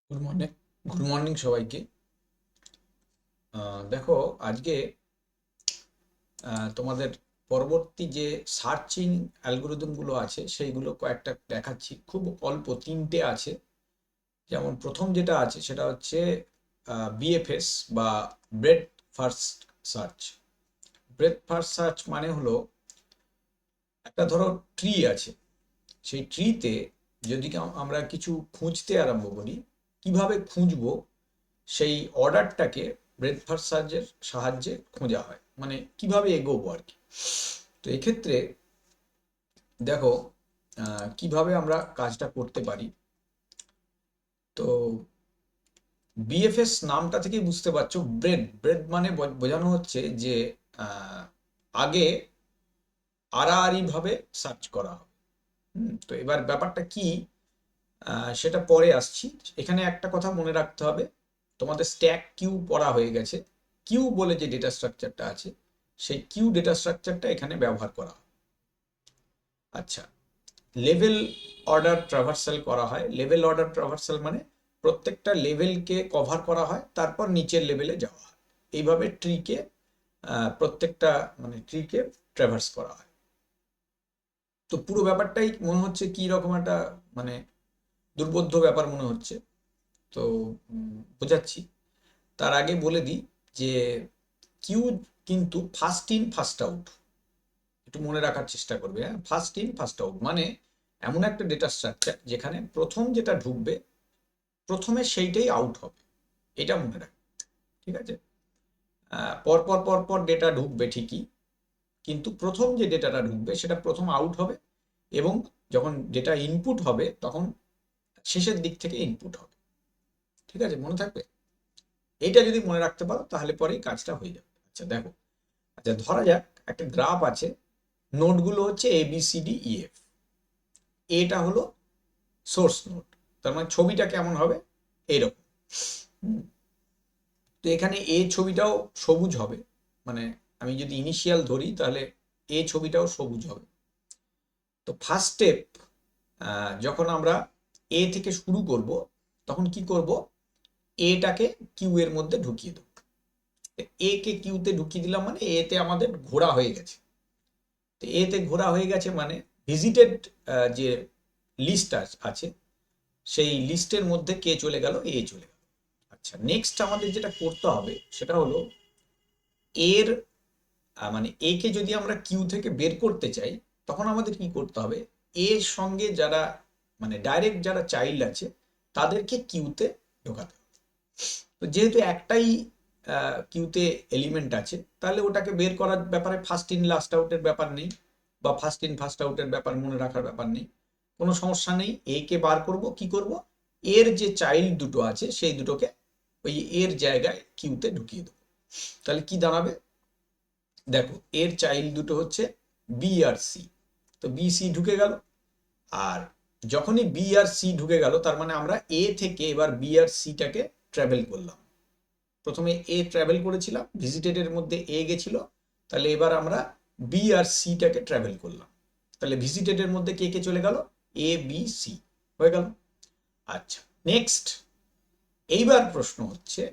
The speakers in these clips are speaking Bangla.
Good morning. গুড মর্নিং সবাইকে। দেখো, আজকে তোমাদের পরবর্তী যে সার্চিং অ্যালগোরিদমগুলো আছে সেইগুলো কয়েকটা দেখাচ্ছি, খুব অল্প তিনটে আছে। যেমন প্রথম যেটা আছে সেটা হচ্ছে বিএফএস বা bread first search. Bread first search মানে হলো, একটা ধরো ট্রি আছে, সেই ট্রিতে যদি আমরা কিছু খুঁজতে আরম্ভ করি, কিভাবে খুঁজবো সেই অর্ডারটাকে ব্রেথ ফার্স্ট সার্চের সাহায্যে খোঁজা হয়, মানে কিভাবে এগোবো আর কি। তো এক্ষেত্রে দেখো কিভাবে আমরা কাজটা করতে পারি। তো বিএফএস নামটা থেকে বুঝতে পারছো, ব্রেড ব্রেড মানে বোঝানো হচ্ছে যে আহ, আগে আড়াআড়ি ভাবে সার্চ করা হবে। তো এবার ব্যাপারটা কি, সেটা পরে আসছি। এখানে একটা কথা মনে রাখতে হবে, তোমাদের স্ট্যাক কিউ পড়া হয়ে গেছে। কিউ বলে যে ডেটা স্ট্রাকচারটা আছে, সেই কিউ ডেটা স্ট্রাকচারটা এখানে ব্যবহার করা হয়। আচ্ছা, লেভেল অর্ডার ট্রাভার্সাল করা হয়। লেভেল অর্ডার ট্রাভার্সাল মানে প্রত্যেকটা লেভেলকে কভার করা হয়, তারপর নিচের লেভেলে যাওয়া হয়। এইভাবে ট্রিকে প্রত্যেকটা মানে ট্রিকে ট্রাভার্স করা হয়। তো পুরো ব্যাপারটাই মনে হচ্ছে কি রকম একটা মানে দুর্বোধ্য ব্যাপার মনে হচ্ছে। তো বোঝাচ্ছি। তার আগে বলে দিই যে কিউ কিন্তু ফার্স্ট ইন ফার্স্ট আউট, একটু মনে রাখার চেষ্টা করবে। হ্যাঁ, ফার্স্ট ইন ফার্স্ট আউট মানে এমন একটা ডেটা স্ট্রাকচার যেখানে প্রথম যেটা ঢুকবে প্রথমে সেইটাই আউট হবে, এটা মনে রাখবে। ঠিক আছে? পর পর পর পর ডেটা ঢুকবে ঠিকই, কিন্তু প্রথম যে ডেটাটা ঢুকবে সেটা প্রথম আউট হবে, এবং যখন ডেটা ইনপুট হবে তখন শেষের দিক থেকে ইনপুট হবে। ঠিক আছে, মনে থাকবে। এটা যদি মনে রাখতে পারো তাহলে পরেই কাজটা হয়ে যাবে। আচ্ছা দেখো, আচ্ছা ধরা যাক একটা গ্রাফ আছে, নোডগুলো হচ্ছে A B C D E F. এটা হলো সোর্স নোড। তার মানে ছবিটা কেমন হবে, এইরকম। হুম, তো এখানে এ ছবিটাও সবুজ হবে, মানে আমি যদি ইনিশিয়াল ধরি তাহলে এ ছবিটাও সবুজ হবে। তো ফার্স্ট স্টেপ, যখন আমরা এ থেকে শুরু করব তখন কি করব, এটাকে কিউ এর মধ্যে ঢুকিয়ে দেবো। এ কে কিউতে ঢুকিয়ে দিলাম মানে এতে আমাদের ঘোরা হয়ে গেছে। তো এতে ঘোরা হয়ে গেছে মানে ভিজিটেড যে লিস্ট আছে সেই লিস্টের মধ্যে কে চলে গেল, এ চলে গেল। আচ্ছা, নেক্সট আমাদের যেটা করতে হবে সেটা হলো এর মানে এ কে যদি আমরা কিউ থেকে বের করতে চাই তখন আমাদের কি করতে হবে, এর সঙ্গে যারা মানে ডাইরেক্ট যারা চাইল্ড আছে তাদেরকে কিউতে ঢোকাতে হবে। তো যেহেতু একটাই কিউতে এলিমেন্ট আছে, তাহলে ওটাকে বের করার ব্যাপারে ফার্স্ট ইন লাস্ট আউটের ব্যাপার নেই, বা ফার্স্ট ইন ফার্স্ট আউটের ব্যাপার মনে রাখার ব্যাপার নেই, কোনো সমস্যা নেই। এ কে বার করব, কি করব, এর যে চাইল্ড দুটো আছে সেই দুটোকে ওই এর জায়গায় কিউতে ঢুকিয়ে দেবো। তাহলে কি দাঁড়াবে, দেখো এর চাইল্ড দুটো হচ্ছে বি আর সি। তো বি সি ঢুকে গেল, আর যখনই বি আর সি ঢুকে গেল তার মানে আমরা এ থেকে এবার বি আর সিটাকে ট্রাভেল করলাম। প্রথমে এ ট্রাভেল করেছিলাম, ভিজিটেড এর মধ্যে এ গেছিল, তাহলে এবার আমরা বি আর সিটাকে ট্রাভেল করলাম। তাহলে ভিজিটেড এর মধ্যে কে কে চলে গেল, এ বি সি হয়ে গেল। আচ্ছা, নেক্সট এইবার প্রশ্ন হচ্ছে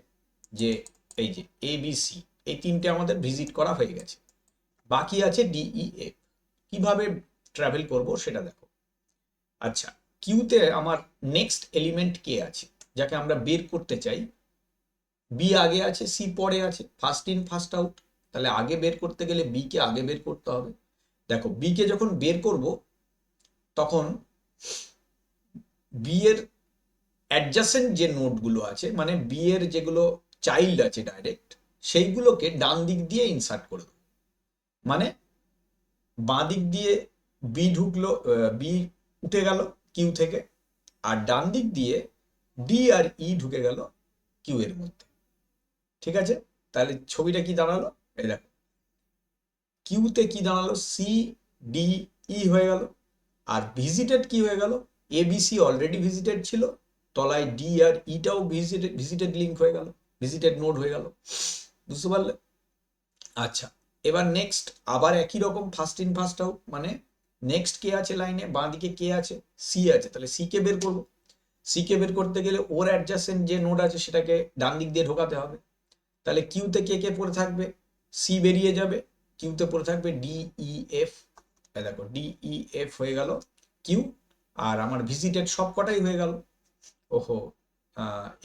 যে এই যে এ বি সি, এই তিনটে আমাদের ভিজিট করা হয়ে গেছে, বাকি আছে ডিই এফ। কিভাবে ট্রাভেল করব সেটা দেখো। আচ্ছা, কিউতে আমার নেক্সট এলিমেন্ট কে আছে যাকে আমরা বের করতে চাই, বি আগে আছে সি পরে আছে, ফার্স্ট ইন ফার্স্ট আউট। তাহলে আগে বের করতে গেলে বি কে আগে বের করতে হবে। দেখো বি কে যখন বের করব তখন বি এর অ্যাডজাসেন্ট যে নোডগুলো আছে, মানে বি এর যেগুলো চাইল্ড আছে ডাইরেক্ট, সেইগুলোকে ডান দিক দিয়ে ইনসার্ট করে দেবো। মানে বাঁ দিক দিয়ে বি ঢুকলো, বি উঠে গেল কিউ থেকে, আর ডান দিক দিয়ে ডি আর ই ঢুকে গেল কিউ এর মধ্যে। ঠিক আছে, তাহলে ছবিটা কি দাঁড়ালো, এই দেখো কিউতে কি দাঁড়ালো, সি ডি ই হয়ে গেল। আর ভিজিটেড কি হয়ে গেল, এ বি সি অলরেডি ভিজিটেড ছিল, তলায় ডি আর ইটাও ভিজিটেড ভিজিটেড লিঙ্ক হয়ে গেল, ভিজিটেড নোড হয়ে গেল। বুঝতে পারলে? আচ্ছা, এবার নেক্সট আবার একই রকম ফার্স্ট ইন ফার্স্ট আউট, মানে নেক্সট কে আছে লাইনে, বাঁ দিকে কে আছে, সি আছে, তাহলে সি কে বের করবো। সি কে বের করতে গেলে ওর অ্যাডজাসেন্ট যে নোড আছে সেটাকে ডান দিক দিয়ে ঢোকাতে হবে। তাহলে কিউতে কে কে পড়ে থাকবে, সি বেরিয়ে যাবে, কিউতে পড়ে থাকবে ডি ই এফ। দেখো ডি ই এফ হয়ে গেল কিউ, আর আমার ভিজিটেড সব কটাই হয়ে গেল। ওহো,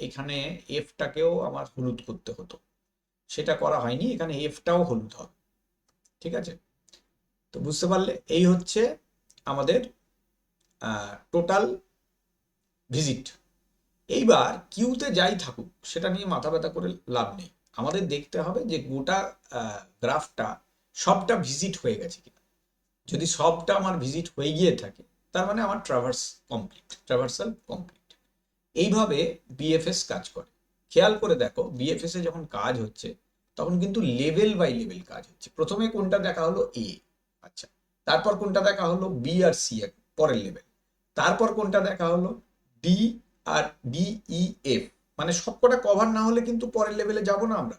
এখানে এফটাকেও আমার হলুদ করতে হতো, সেটা করা হয়নি, এখানে এফটাও হলুদ হবে। ঠিক আছে, তো বুঝতে পারলে এই হচ্ছে আমাদের টোটাল ভিজিট। এইবার কিউতে যাই থাকুক সেটা নিয়ে মাথা ব্যথা করে লাভ নেই, আমাদের দেখতে হবে যে গোটা গ্রাফটা সবটা ভিজিট হয়ে গেছে কিনা। যদি সবটা আমার ভিজিট হয়ে গিয়ে থাকে তার মানে আমার ট্রাভার্সাল কমপ্লিট। এইভাবে বিএফএস কাজ করে। খেয়াল করে দেখো বিএফএস এ যখন কাজ হচ্ছে তখন কিন্তু লেভেল বাই লেভেল কাজ হচ্ছে। প্রথমে কোনটা দেখা হলো এ, আচ্ছা, তারপর কোনটা দেখা হলো বি আর সি এর পরের লেভেল, তারপর কোনটা দেখা হলো ডি আর ডি ই এফ। মানে সবকটা কভার না হলে কিন্তু পরের লেভেলে যাব না আমরা,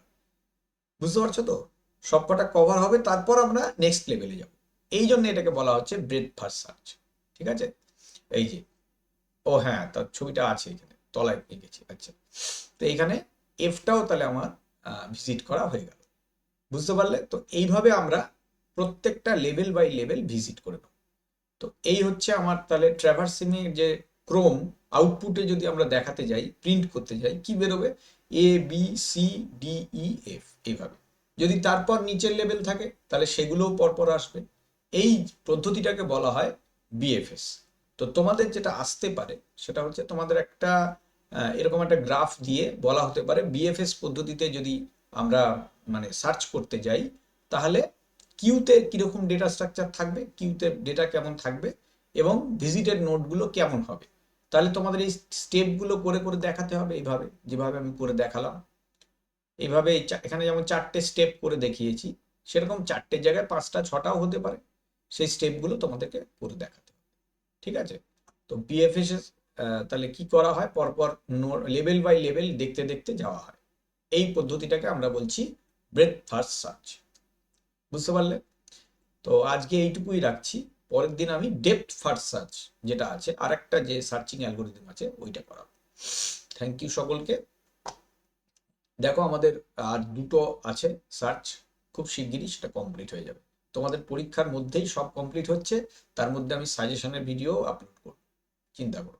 বুঝতে পারছো তো? সবকটা কভার হবে তারপর আমরা নেক্সট লেভেলে যাব। এই জন্য এটাকে বলা হচ্ছে ব্রেডথ ফার্স্ট সার্চ। ঠিক আছে, এই যে, ও হ্যাঁ, তার ছবিটা আছে এখানে তলায় লিখেছি। আচ্ছা, তো এইখানে এফটাও তাহলে আমার ভিজিট করা হয়ে গেল, বুঝতে পারলে তো? এইভাবে আমরা প্রত্যেকটা লেভেল বাই লেভেল ভিজিট করে নেব। তো এই হচ্ছে আমার তাহলে ট্র্যাভার্সিং এর যে ক্রোম আউটপুটে যদি আমরা দেখাতে যাই, প্রিন্ট করতে যাই, কি বেরোবে? A B C D E F, এইভাবে। যদি তারপর নিচের লেভেল থাকে তাহলে সেগুলোও পরপর আসবে। এই পদ্ধতিটাকে বলা হয় বিএফএস। তো তোমাদের যেটা আসতে পারে সেটা হচ্ছে তোমাদের একটা এরকম একটা গ্রাফ দিয়ে বলা হতে পারে বিএফএস পদ্ধতিতে যদি আমরা মানে সার্চ করতে যাই তাহলে কিউতে কিরকম ডেটা স্ট্রাকচার থাকবে, কিউতে ডেটা কেমন থাকবে এবং ভিজিটেড নোডগুলো কেমন হবে। তাহলে তোমাদের এই স্টেপগুলো করে করে দেখাতে হবে, এইভাবে যেভাবে আমি করে দেখালাম। এইভাবে এখানে যেমন 4টে স্টেপ করে দেখিয়েছি, সেরকম 4টের জায়গায় 5টা 6টাও হতে পারে। সেই স্টেপগুলো তোমাদেরকে করে দেখাতে হবে। ঠিক আছে, তো বিএফএস তাহলে কি করা হয়, পরপর লেভেল বাই লেভেল দেখতে দেখতে যাওয়া হয়। এই পদ্ধতিটাকে আমরা বলছি ব্রেডথ ফার্স্ট সার্চ, বুঝতে পারলে? তো আজকে এইটুকুই রাখছি, পরের দিন আমি ডেপথ ফার্স্ট সার্চ যেটা আছে আর একটা যে সার্চিং অ্যালগোরিদম আছে ওইটা করাবো। থ্যাংক ইউ সকলকে। দেখো আমাদের আর দুটো আছে সার্চ, খুব শিগগিরই সেটা কমপ্লিট হয়ে যাবে। তোমাদের পরীক্ষার মধ্যেই সব কমপ্লিট হচ্ছে, তার মধ্যে আমি সাজেশনের ভিডিও আপলোড করব, চিন্তা করো।